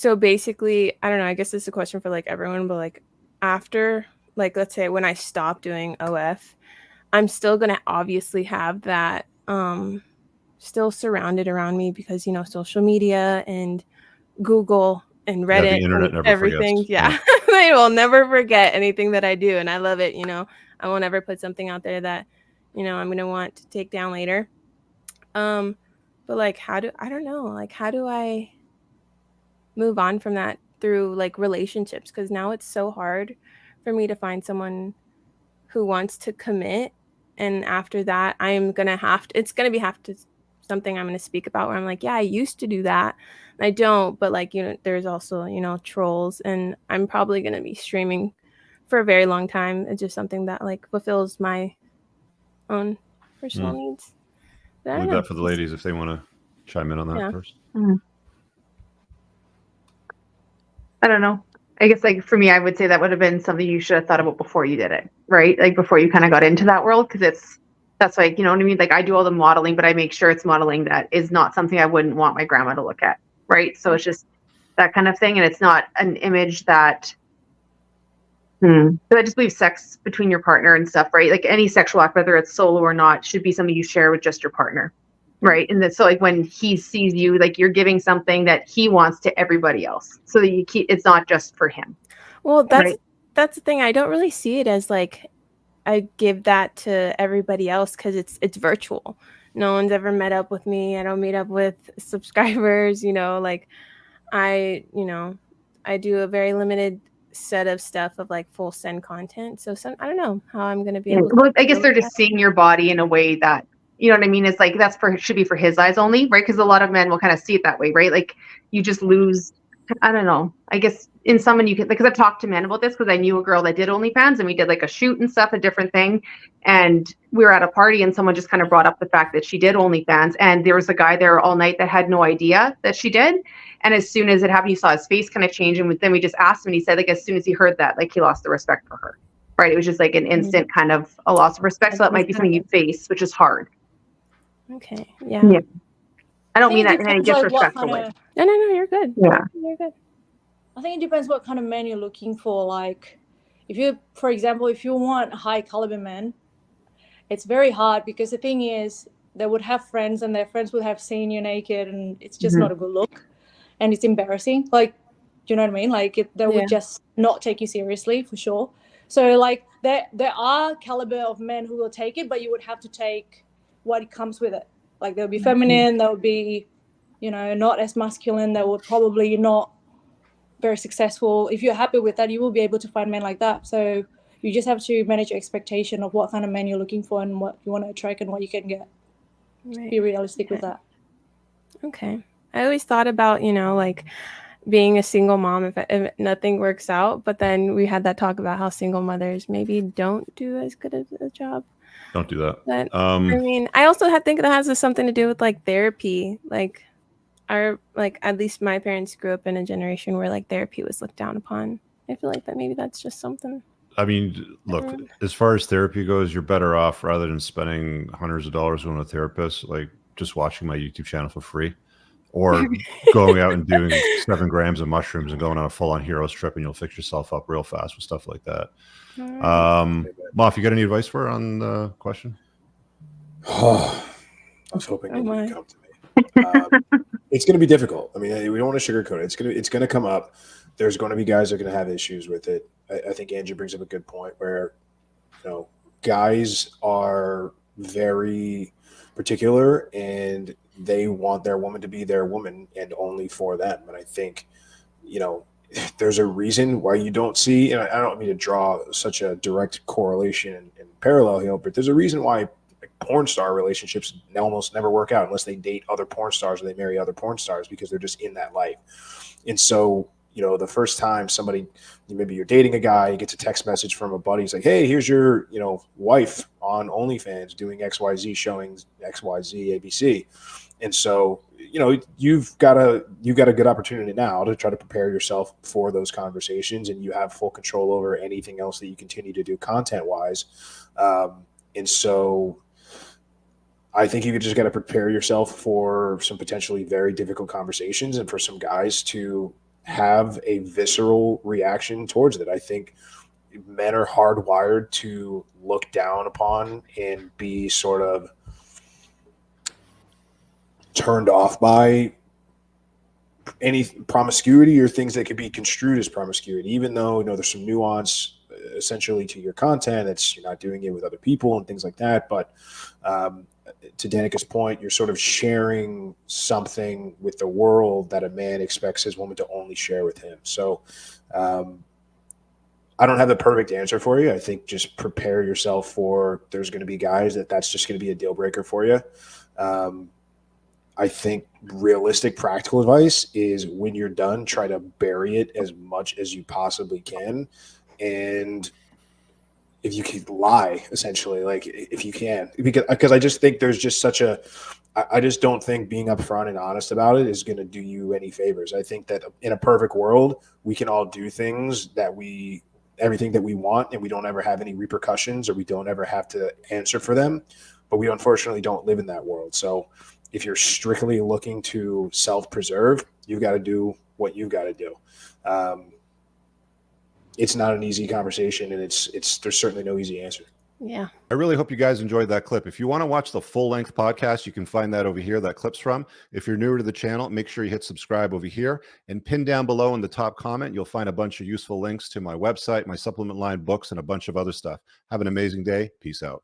So basically, I don't know, I guess this is a question for like everyone, but like after, like, let's say when I stop doing OF, I'm still going to obviously have that still surrounded around me because, you know, social media and Google and Yeah, the Reddit internet and never everything. forgets. Yeah. They will never forget anything that I do. And I love it. You know, I won't ever put something out there that, you know, I'm going to want to take down later. Um, but like, I don't know, like, how do I move on from that through like relationships? Cause now it's so hard for me to find someone who wants to commit. And after that, I'm going to have to, it's going to be have to something I'm going to speak about where I'm like, yeah, I used to do that. And I don't, but like, you know, there's also, you know, trolls, and I'm probably going to be streaming for a very long time. It's just something that like fulfills my own personal needs. But I We'll don't leave know. that for the ladies if they want to chime in on that Yeah. first. I don't know. I guess like for me, I would say that would have been something you should have thought about before you did it, right? Like before you kind of got into that world, because that's like, you know what I mean? Like I do all the modeling, but I make sure it's modeling that is not something I wouldn't want my grandma to look at, right? So it's just that kind of thing, and it's not an image that. So I just believe sex between your partner and stuff, right? Like any sexual act, whether it's solo or not, should be something you share with just your partner, right? And so like when he sees you, like you're giving something that he wants to everybody else, so that you keep, it's not just for him. Well, Right. that's the thing. I don't really see it as like I give that to everybody else because it's virtual. No one's ever met up with me. I don't meet up with subscribers, you know, like you know, I do a very limited set of stuff of like full send content. So some, I don't know how I'm going to be able to Well, I guess deal with they're just seeing your body in a way that, you know what I mean? It's like that's for, should be for his eyes only, right? Because a lot of men will kind of see it that way, right? Like you just lose. I don't know. I guess in someone you can, because I've talked to men about this because I knew a girl that did OnlyFans and we did like a shoot and stuff, a different thing. And we were at a party and someone just kind of brought up the fact that she did OnlyFans, and there was a guy there all night that had no idea that she did. And as soon as it happened, you saw his face kind of change. And then we just asked him, and he said like as soon as he heard that, like he lost the respect for her. Right. It was just like an instant kind of a loss of respect. So that might be something you face, which is hard. Okay. Yeah. Yeah. I don't mean that in any disrespectful way. No, you're good. Yeah. You're good. I think it depends what kind of man you're looking for. Like, if you, for example, if you want a high caliber man, it's very hard because the thing is, they would have friends and their friends would have seen you naked, and it's just not a good look, and it's embarrassing. Like, do you know what I mean? Like, they would just not take you seriously for sure. So, like, there are caliber of men who will take it, but you would have to take what comes with it. Like, they'll be feminine, they'll be, you know, not as masculine, they would probably not very successful. If you're happy with that, you will be able to find men like that. So you just have to manage your expectation of what kind of man you're looking for and what you want to attract and what you can get. Right. Be realistic with that. Okay. I always thought about, you know, like being a single mom if nothing works out, but then we had that talk about how single mothers maybe don't do as good of a job. Don't do that. But I mean, I also think that has something to do with like therapy. Like at least my parents grew up in a generation where like therapy was looked down upon. I feel like that maybe that's just something. I mean, look, as far as therapy goes, you're better off rather than spending hundreds of dollars on a therapist, like just watching my YouTube channel for free, or going out and doing 7 grams of mushrooms and going on a full-on hero's trip, and you'll fix yourself up real fast with stuff like that. Moff, you got any advice for her on the question? Oh, I was hoping it would come to me. It's going to be difficult. I mean, we don't want to sugarcoat it. It's going to come up. There's going to be guys that are going to have issues with it. I think Andrew brings up a good point where, you know, guys are very particular and they want their woman to be their woman and only for them. And I think, you know, there's a reason why you don't see, and I don't mean to draw such a direct correlation and parallel here, but there's a reason why porn star relationships almost never work out unless they date other porn stars or they marry other porn stars, because they're just in that life. And so, you know, the first time somebody, maybe you're dating a guy, you get a text message from a buddy, he's like, hey, here's your, you know, wife on OnlyFans doing XYZ, showing XYZ, ABC. And so, you know, you've got a good opportunity now to try to prepare yourself for those conversations, and you have full control over anything else that you continue to do content wise. And so I think you just got to prepare yourself for some potentially very difficult conversations, and for some guys to have a visceral reaction towards it. I think men are hardwired to look down upon and be sort of turned off by any promiscuity or things that could be construed as promiscuity, even though, you know, there's some nuance essentially to your content. It's, you're not doing it with other people and things like that. But to Danica's point, you're sort of sharing something with the world that a man expects his woman to only share with him. So I don't have the perfect answer for you. I think just prepare yourself for, there's going to be guys that's just going to be a deal breaker for you. I think realistic, practical advice is, when you're done, try to bury it as much as you possibly can. And if you can lie, essentially, like if you can, because I just think there's just such a, I just don't think being upfront and honest about it is going to do you any favors. I think that in a perfect world, we can all do things everything that we want, and we don't ever have any repercussions, or we don't ever have to answer for them. But we unfortunately don't live in that world. So if you're strictly looking to self-preserve, you've got to do what you've got to do. It's not an easy conversation, and there's certainly no easy answer. Yeah. I really hope you guys enjoyed that clip. If you want to watch the full-length podcast, you can find that over here, that clip's from. If you're newer to the channel, make sure you hit subscribe over here, and pin down below in the top comment, you'll find a bunch of useful links to my website, my supplement line, books, and a bunch of other stuff. Have an amazing day. Peace out.